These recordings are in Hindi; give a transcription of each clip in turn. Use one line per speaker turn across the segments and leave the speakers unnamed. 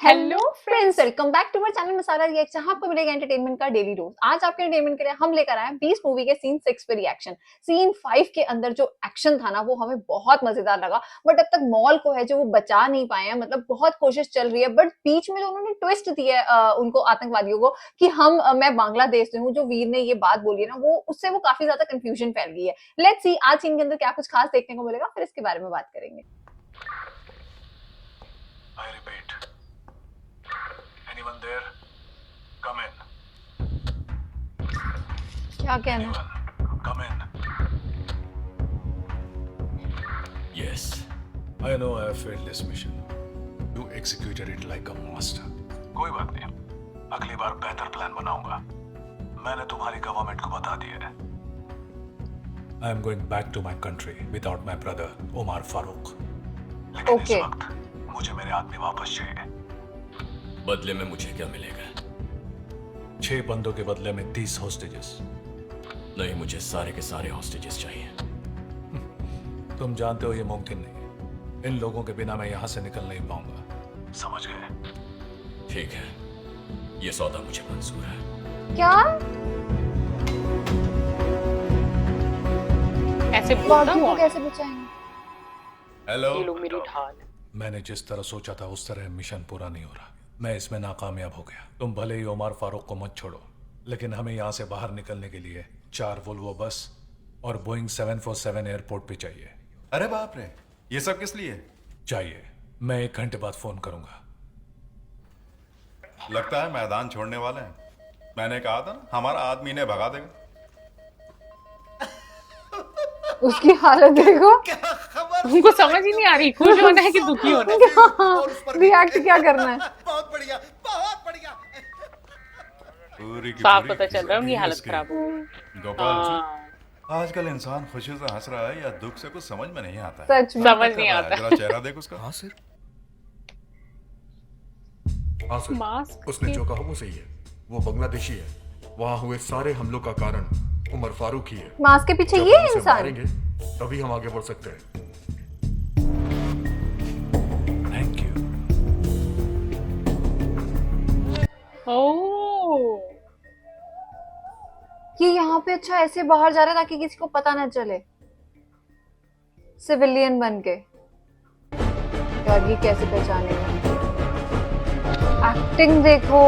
Hello friends, welcome back to my channel Masala react, जहां आपको मिलेगा एंटरटेनमेंट का डेली डोज। आज आपके एंटरटेनमेंट के लिए हम लेकर आए हैं 20 मूवी के सीन 6 पे रिएक्शन। सीन 5 के अंदर जो एक्शन था ना, वो हमें बहुत मजेदार लगा, बट अब तक मॉल को है जो वो बचा नहीं पाए हैं। मतलब बहुत कोशिश चल रही है, बट बीच में जो उन्होंने ट्विस्ट दिया है उनको आतंकवादियों को कि मैं बांग्लादेश से हूँ, जो वीर ने ये बात बोली है ना, वो उससे वो काफी ज्यादा कंफ्यूजन फैल गई है। लेट्स सी आज सीन के अंदर क्या कुछ खास देखने को मिलेगा, फिर इसके बारे में बात करेंगे।
I repeat, anyone there? Come in.
क्या कहना है?
Anyone? Come in. Yes, I know I have failed this mission. You executed it like a master. कोई बात नहीं, अगली बार बेहतर प्लान बनाऊंगा। मैंने तुम्हारी गवर्नमेंट को बता दिया है। I am going back to my country without my brother Omar Farooq. लेकिन इस वक्त मुझे मेरे आदमी वापस चाहिए।
बदले में मुझे क्या मिलेगा?
6 बंदों के बदले में 30 होस्टेजेस।
नहीं, मुझे सारे के सारे हॉस्टेजेस चाहिए।
तुम जानते हो ये मुमकिन नहीं है। इन लोगों के बिना मैं यहाँ से निकल नहीं पाऊंगा। समझ गए?
ठीक है, ये सौदा मुझे मंजूर है।
क्या
ऐसे बोलता
बाकी को
हूँ
कैसे बचाएंगे?
हेलो।
ये लोग मेरी ढाल।
मैंने जिस तरह सोचा था उस तरह मिशन पूरा नहीं हो रहा। मैं इसमें नाकामयाब हो गया। तुम भले ही उमर फारूक को मत छोड़ो, लेकिन हमें यहाँ से बाहर निकलने के लिए 4 वोल्वो बस और बोइंग 747 एयरपोर्ट पे चाहिए।
अरे बाप रे, ये सब किस लिए?
चाहिए। मैं 1 घंटे बाद फोन करूंगा।
लगता है मैदान छोड़ने वाले हैं। मैंने कहा था ना, हमारा आदमी इन्हें भगा देगा।
उसकी हालत देखो।
उनको समझ ही नहीं आ रही खुश होना है कि दुखी होना है।
रिएक्ट क्या करना है?
बहुत बढ़िया, बहुत बढ़िया।
साफ पता चल रहा है उनकी हालत खराब हो गई।
गोपाल जी,
हाँ,
आजकल इंसान खुशी से हंस रहा है या दुख से, कुछ समझ में नहीं आता है।
सच में
समझ नहीं आता।
जरा चेहरा देख उसका।
हाँ सर। हाँ सर,
मास्क
उसने
के-
जो कहा वो सही है। वो बांग्लादेशी है। वहाँ हुए सारे हमलों का कारण उमर फारूक ही है।
मास्क के पीछे
जब
ये
हम उसे
इंसान।
मारेंगे, तभी हम आगे बढ़ सकते हैं।
Thank you.
ओह,
ये यहाँ पे अच्छा ऐसे बाहर जा रहा है ताकि किसी को पता ना चले, सिविलियन बन के। यार ये कैसे पहचानेगा? एक्टिंग देखो।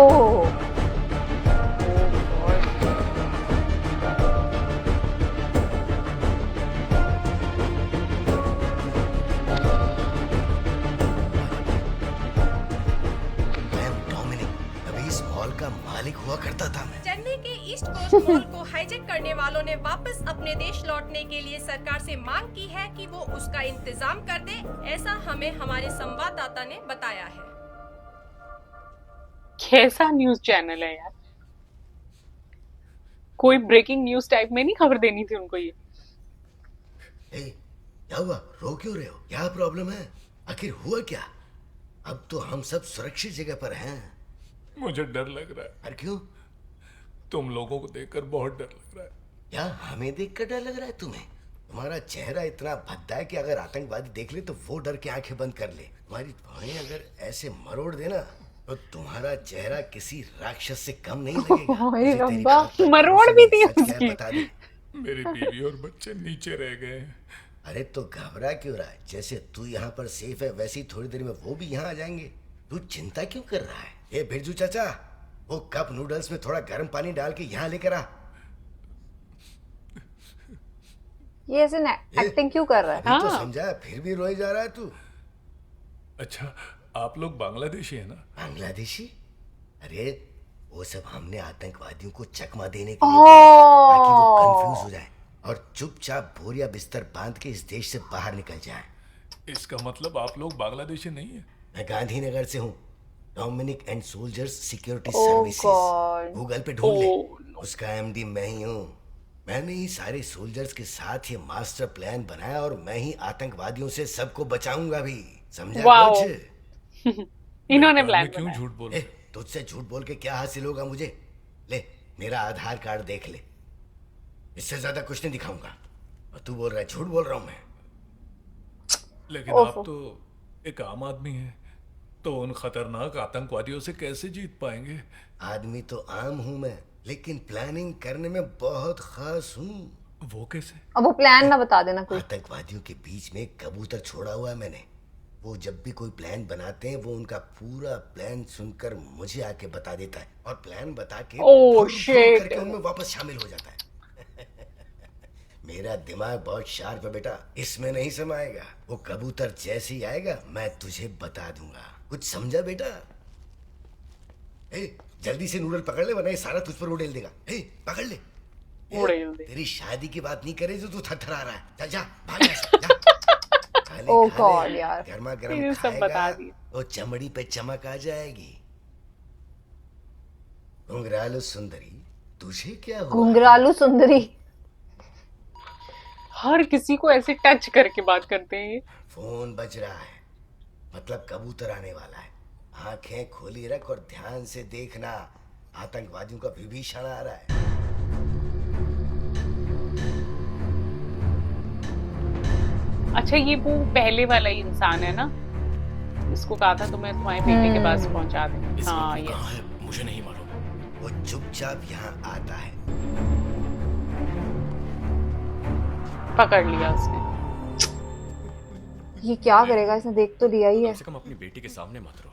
मैं डोमिनिक, अभी इस मॉल का मालिक हुआ करता था मैं।
चेन्नई के ईस्ट कोस्ट मॉल को हाईजैक करने वालों ने वापस अपने देश लौटने के लिए सरकार से मांग की है कि वो उसका इंतजाम कर दे। ऐसा हमें हमारे संवाददाता ने बताया है।
कैसा न्यूज चैनल है यार। कोई ब्रेकिंग न्यूज टाइप में नहीं खबर देनी थी उनको ये।
ए, क्या हुआ? रो क्यों रहे हो? क्या प्रॉब्लम है? आखिर हुआ क्या? अब तो हम सब सुरक्षित जगह पर हैं।
मुझे डर लग रहा है।
और क्यों?
तुम लोगों को देखकर बहुत डर लग रहा है।
क्या हमें देखकर डर लग रहा है तुम्हें? तुम्हारा चेहरा इतना भद्दा है कि अगर आतंकवादी देख ले तो वो डर के आंखें बंद कर ले। तुम्हारी भौहें अगर ऐसे मरोड़ देना तो तुम्हारा चेहरा किसी राक्षस से कम नहीं लगेगा।
ओए
मुझे तेरी
रब्बा,
बात पर
मरोड़
भरोसा
भी
नहीं।
थी
सच क्या है
उसकी।
बता दे।
मेरी बीवी और बच्चे नीचे रह गए हैं।
अरे तो घबरा क्यों रहा है? जैसे तू यहाँ पर सेफ है, वैसे ही थोड़ी देर में वो भी यहाँ आ जाएंगे। तू चिंता क्यों कर रहा है? ए बिरजू चाचा, वो कप नूडल्स में थोड़ा गर्म पानी डाल के यहाँ लेकर आ।
ये ऐसे एक्टिंग क्यों कर रहा है?
अभी तो
हाँ।
समझा, फिर भी रोए जा रहा है तू।
अच्छा, आप लोग बांग्लादेशी है ना?
बांग्लादेशी? अरे वो सब हमने आतंकवादियों को चकमा देने के लिए किया, ताकि वो कंफ्यूज हो जाए और चुपचाप बोरिया बिस्तर बांध के इस देश से बाहर निकल जाए।
इसका मतलब आप लोग बांग्लादेशी नहीं है?
मैं गांधीनगर से हूँ। Dominic and soldiers security
Oh
services.
God.
Google पे ढूंढ ले।
Oh
उसका एमडी मैं ही हूँ। मैंने ही सारे सोल्जर्स के साथ ये मास्टर प्लान बनाया और मैं ही आतंकवादियों से सबको बचाऊंगा भी। समझा
वाओ।
कुछ?
इन्होंने
मैं
प्लान
क्यों
बनाया।
झूठ बोल?
ए, तुझसे झूठ बोल के क्या हासिल होगा मुझे? ले मेरा आधार कार्ड देख ले। इससे ज्यादा कुछ नहीं दिखाऊंगा। और तू बोल रहा है झूठ बोल रहा हूं मैं।
लेकिन
ओफो।
आप तो एक आम आदमी हैं। तो उन खतरनाक आतंकवादियों से कैसे जीत पाएंगे?
आदमी तो आम हूं मैं, लेकिन प्लानिंग करने में बहुत खास हूँ।
वो कैसे?
अब वो प्लान ना बता देना कोई।
आतंकवादियों के बीच में एक कबूतर छोड़ा हुआ है मैंने। वो जब भी कोई प्लान बनाते हैं वो उनका पूरा प्लान सुनकर मुझे आके बता देता है और प्लान बता के
Oh,
फुर
shit.
करके उनमें वापस शामिल हो जाता है। मेरा दिमाग बहुत शार्प है बेटा, इसमें नहीं समाएगा। वो कबूतर जैसे ही आएगा मैं तुझे बता दूंगा। कुछ समझा बेटा? जल्दी से नूडल पकड़ ले वरना ये सारा तुझ पर उड़ेल देगा। पकड़ ले।
उड़ेल दे।
तेरी शादी की बात नहीं करे जो तू थरथरा रहा है। चल जा भाग यहाँ से, जा। खा ले,
Oh
खा ले।
God, यार।
गर्मा
ये
गर्म
सब बता
खाएगा
दिया।
वो चमड़ी पे चमक आ जाएगी। घुंघरालू सुंदरी, तुझे क्या हुआ?
घुंघरालू सुंदरी।
हर किसी को ऐसे टच करके बात करते हैं ये।
फोन बज रहा है, मतलब कबूतर आने वाला है। आंखें खोली रख और ध्यान से देखना, आतंकवादियों का विभीषण आ रहा है।
अच्छा ये वो पहले वाला ही इंसान है ना, इसको कहा था तुम्हें तुम्हारे बेटे के पास पहुंचा दे।
इसका
हाँ
मुंह
ये
कहाँ है मुझे नहीं मालूम।
वो चुपचाप यहाँ आता है।
पकड़ लिया उसने।
ये क्या करेगा, इसने देख तो लिया ही है।
कम से कम अपनी बेटी के सामने मत रो,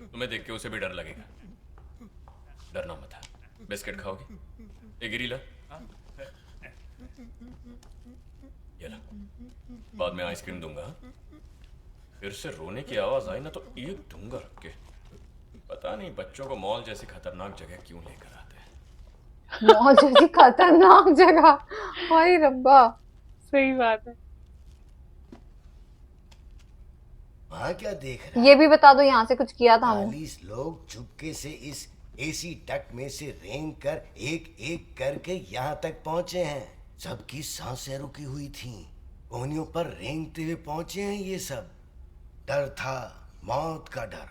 तुम्हें देख के उसे भी डर लगेगा। डरना मत है। बिस्किट खाओगी? ये गिरी ला, ये ला। बाद में आइसक्रीम दूंगा। फिर से रोने की आवाज आई ना तो एक दूंगा रख के। पता नहीं बच्चों को मॉल जैसी खतरनाक जगह क्यों लेकर आते हैं।
मौत जैसी खतरनाक जगह, हाय रब्बा।
सही बात है।
वहाँ क्या देख रहा है?
ये भी बता दो यहाँ से कुछ किया था हमने।
40 लोग चुपके से इस एसी डक्ट में से रेंग कर एक एक करके यहाँ तक पहुंचे हैं। सबकी सांसें रुकी हुई थी, कोहनियों पर रेंगते हुए पहुंचे हैं ये सब। डर था, मौत का डर।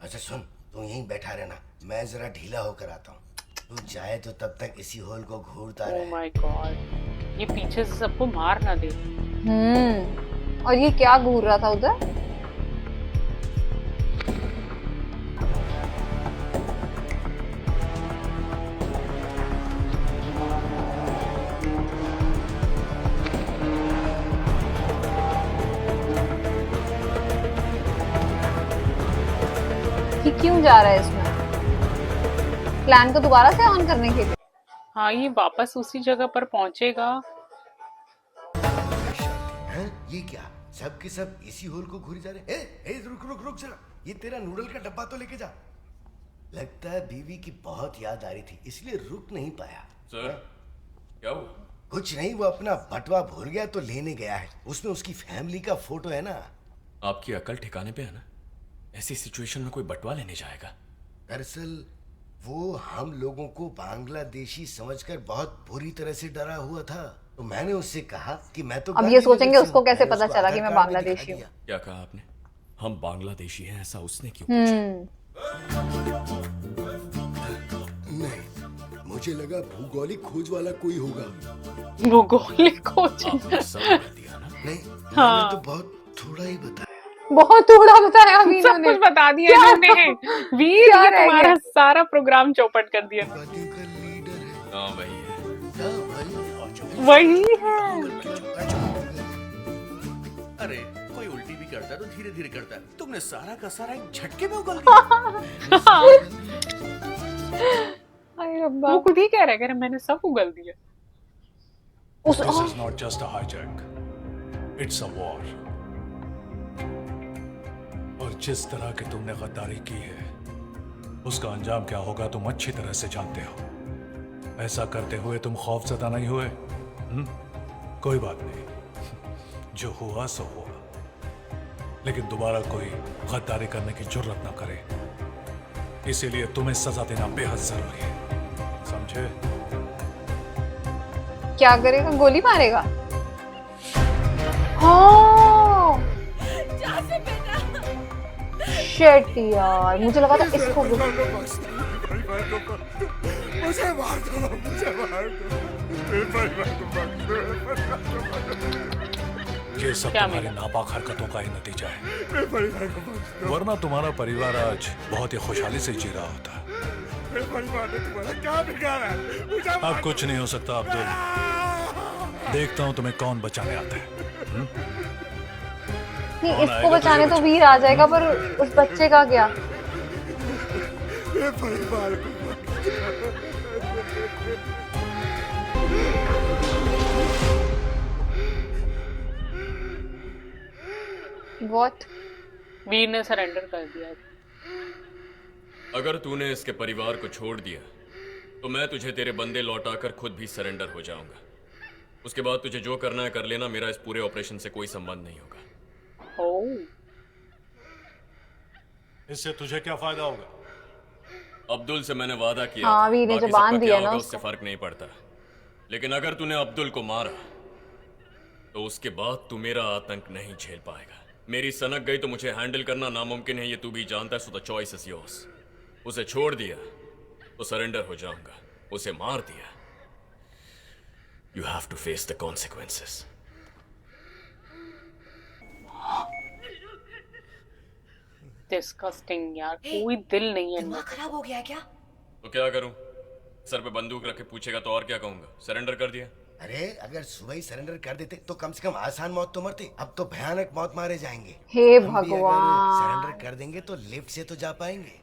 अच्छा सुन, तू यहीं बैठा रहना, मैं जरा ढीला होकर आता हूँ। तू चाहे तो तब तक इसी होल को घूरता
ओह
रहे।
माय गॉड, ये पीछे से सबको मार ना दे।
और ये क्या घूर रहा था उधर? ये क्यों जा रहा है इसमें? प्लान को दोबारा से ऑन करने के लिए?
हाँ ये वापस उसी जगह पर पहुंचेगा।
हैं? ये क्या, सब के सब इसी होल को घूरी जा रहे हैं? रुक रुक रुक जरा, ये तेरा नूडल का डब्बा तो लेके जा। लगता है बीवी की बहुत याद आ रही थी इसलिए रुक नहीं पाया।
सर क्या हुआ?
कुछ नहीं, वो अपना बटवा भूल गया तो लेने गया है। उसमें उसकी फैमिली का फोटो है ना।
आपकी अकल ठिकाने पे है ना? ऐसी सिचुएशन में कोई बटवा लेने जाएगा?
दरअसल वो हम लोगों को बांग्लादेशी समझकर बहुत बुरी तरह से डरा हुआ था, तो मैंने उससे कहा कि मैं तो
अब ये
गांधीनगर
सोचेंगे
से
उसको
हूं।
कैसे
मैंने
पता
उसको
चला
आधार
कि मैं
कार्ड भी दिखा
बांग्लादेशी हूँ।
दिया।
क्या कहा आपने? हम बांग्लादेशी हैं ऐसा उसने क्यों पूछा?
नहीं, मुझे लगा भूगोलिक खोज वाला कोई होगा।
भूगोलिक खोज।
आपने सब बता दिया ना?
नहीं,
हाँ।
मैंने तो बहुत थोड़ा ही बताया।
बहुत थोड़ा बताया अभी
सब
इन्होंने।
कुछ बता दिया इन्होंने। वीर
क्या
ये
रह
तुम्हारा
गया?
सारा प्रोग्राम चौपट कर दिया।
आतंकवादियों का लीडर है।
हाँ वही है।
क्या भाई?
वही है।
अरे कोई उल्टी भी करता है तो धीरे धीरे करता है। तुमने सारा का सारा एक झटके में उगल दिया।
हाय रब्बा।
वो खुद ही कह रहा है मैंने सब उगल दिया।
उस
This is not just a hijack. It's a war. और जिस तरह की तुमने गद्दारी की है, उसका अंजाम क्या होगा तुम अच्छी तरह से जानते हो। ऐसा करते हुए तुम खौफजदा नहीं हुए? कोई बात नहीं, जो हुआ सो हुआ। लेकिन दोबारा कोई गद्दारी करने की जुर्रत ना करे, इसीलिए तुम्हें सजा देना बेहद जरूरी है, समझे?
क्या करेगा, गोली मारेगा? हाँ शिट यार, मुझे लगा था इसको
मुझे मार दो, मुझे मार दो।
ये सब
क्या
तुम्हारी
मिला?
नापाक हरकतों का ही नतीजा है, वरना तुम्हारा परिवार आज बहुत ही खुशहाली से जी रहा होता। अब कुछ नहीं हो सकता अब्दुल, देखता हूँ तुम्हें कौन बचाने आता है।
नहीं,
कौन
इसको
आएगा
बचाने
तुझे
तो वीर आ जाएगा, पर उस बच्चे का क्या? What?
वीर ने सरेंडर कर दिया।
अगर तूने इसके परिवार को छोड़ दिया तो मैं तुझे तेरे बंदे लौटाकर खुद भी सरेंडर हो जाऊंगा। उसके बाद तुझे जो करना है कर लेना, मेरा इस पूरे ऑपरेशन से कोई संबंध नहीं होगा।
ओह,
इससे तुझे क्या फायदा होगा?
अब्दुल से मैंने वादा किया
हाँ,
था,
वीर ने जो
बाकी सबका
बांध
क्या
दिया ना
होगा
उसको।
उससे फर्क नहीं पड़ता। लेकिन अगर तूने अब्दुल को मारा तो उसके बाद तू मेरा आतंक नहीं झेल पाएगा। मेरी सनक गई तो मुझे हैंडल करना नामुमकिन है, ये तू भी जानता है। So the choice is yours. उसे छोड़ दिया तो सरेंडर हो जाऊंगा, उसे मार दिया you have to face the consequences.
Disgusting यार, कोई दिल नहीं है इनमें।
खराब हो गया क्या?
तो क्या करूं? सर पे बंदूक रख के पूछेगा तो और क्या कहूंगा? सरेंडर कर दिया।
अरे अगर सुबह ही सरेंडर कर देते तो कम से कम आसान मौत तो मरते, अब तो भयानक मौत मारे जाएंगे।
हे
हम भी अगर
भगवान।
सरेंडर कर देंगे तो लिफ्ट से तो जा पाएंगे।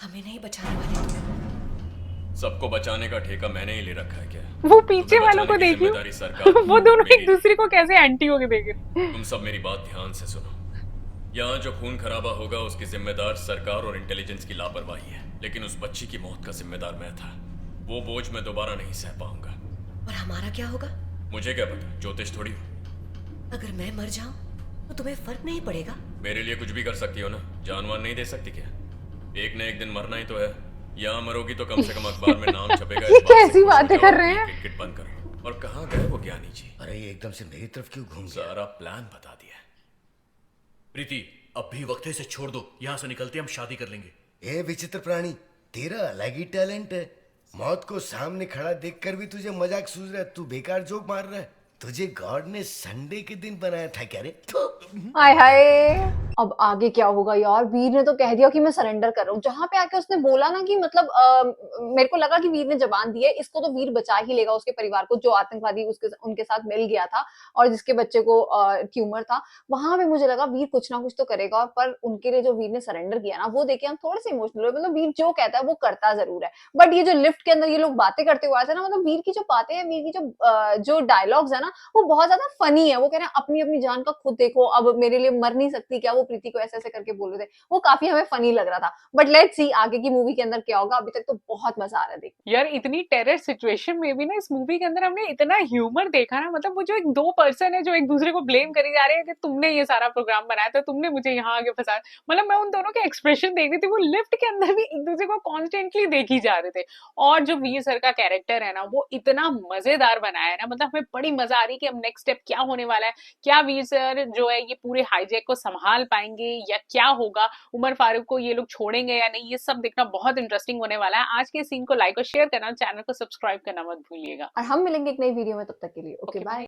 हमें नहीं बचाने वाले।
सबको बचाने का ठेका मैंने ही ले रखा है क्या?
वो पीछे
तुम्हें
वालों को
बचाने की
देखियो,
जिम्मेदारी सरकार की,
वो दोनों
मेरी
एक दूसरे को कैसे एंटी होके देख रहे।
तुम सब मेरी बात ध्यान से सुनो। यहाँ जो खून खराबा होगा उसकी जिम्मेदार सरकार और इंटेलिजेंस की लापरवाही है, लेकिन उस बच्ची की मौत का जिम्मेदार मैं था। वो बोझ मैं दोबारा नहीं सह पाऊंगा।
और हमारा क्या होगा?
मुझे क्या पता, ज्योतिष थोड़ी हो।
अगर मैं मर जाऊं तो तुम्हें फर्क नहीं पड़ेगा?
मेरे लिए कुछ भी कर सकती हो ना, जानवर नहीं दे सकती क्या? एक न एक दिन मरना ही तो है। यहाँ मरोगी तो कम से कम अखबार में नाम छपेगा।
ये कैसी बातें कर रहे हैं?
किट बंद करो। और कहाँ गए वो ज्ञानी जी?
अरे ये एकदम से मेरी तरफ क्यों घूम गया?
सारा प्लान बता दिया।
प्रीति, अब भी वक्त है, इसे छोड़ दो। यहाँ से निकलते हम शादी कर लेंगे।
ए विचित्र प्राणी, तेरा अलग ही टैलेंट है। मौत को सामने खड़ा देखकर भी तुझे मजाक सूझ रहा है। तू बेकार जोक मार रहा है। तुझे गॉड ने संडे के दिन बनाया था क्या रे?
हाय हाय, अब आगे क्या होगा यार? वीर ने तो कह दिया कि मैं सरेंडर कर रहा हूँ। जहां पे आके उसने बोला ना कि मतलब मेरे को लगा कि वीर ने जबान दी है, इसको तो वीर बचा ही लेगा उसके परिवार को, जो आतंकवादी उनके साथ मिल गया था और जिसके बच्चे को ट्यूमर था। वहां पे मुझे लगा वीर कुछ ना कुछ तो करेगा, पर उनके लिए जो वीर ने सरेंडर किया ना, वो देखे हम थोड़े से इमोशनल हुए। मतलब वीर जो कहता है वो करता जरूर है, बट ये जो लिफ्ट के अंदर ये लोग बातें करते हुए आए थे ना, मतलब वीर की जो बातें हैं, वीर की जो डायलॉग्स है ना, वो बहुत ज्यादा फनी है। वो कह रहे हैं अपनी अपनी जान का खुद देखो, अब मेरे लिए मर नहीं सकती क्या? वो प्रीति को ऐसे ऐसे करके बोल रहे थे, वो काफी हमें फनी लग रहा था। बट लेट्स सी आगे की मूवी के अंदर क्या होगा। अभी तक तो बहुत मजा आ रहा है देखने।
यार इतनी टेरर सिचुएशन में भी ना इस मूवी के अंदर हमने इतना ह्यूमर देखा ना। मतलब वो जो एक दो पर्सन है जो एक दूसरे को ब्लेम करी जा रहे हैं कि तुमने ये सारा प्रोग्राम बनाया था, तुमने मुझे यहाँ आगे फंसाया। मतलब मैं उन दोनों के एक्सप्रेशन देख रही थी, वो लिफ्ट के अंदर भी एक दूसरे को कॉन्स्टेंटली देखी जा रहे थे। और जो वीर सर का कैरेक्टर है ना, वो इतना मजेदार बनाया है ना। मतलब हमें बड़ी मजा आ रही है कि अब नेक्स्ट स्टेप क्या होने वाला है। क्या वीर सर जो है ये पूरे हाईजैक को संभाल पाएंगे या क्या होगा? उमर फारूक को ये लोग छोड़ेंगे या नहीं? ये सब देखना बहुत इंटरेस्टिंग होने वाला है। आज के सीन को लाइक और शेयर करना, चैनल को सब्सक्राइब करना मत भूलिएगा।
और हम मिलेंगे एक नई वीडियो में, तब तक के लिए ओके बाय।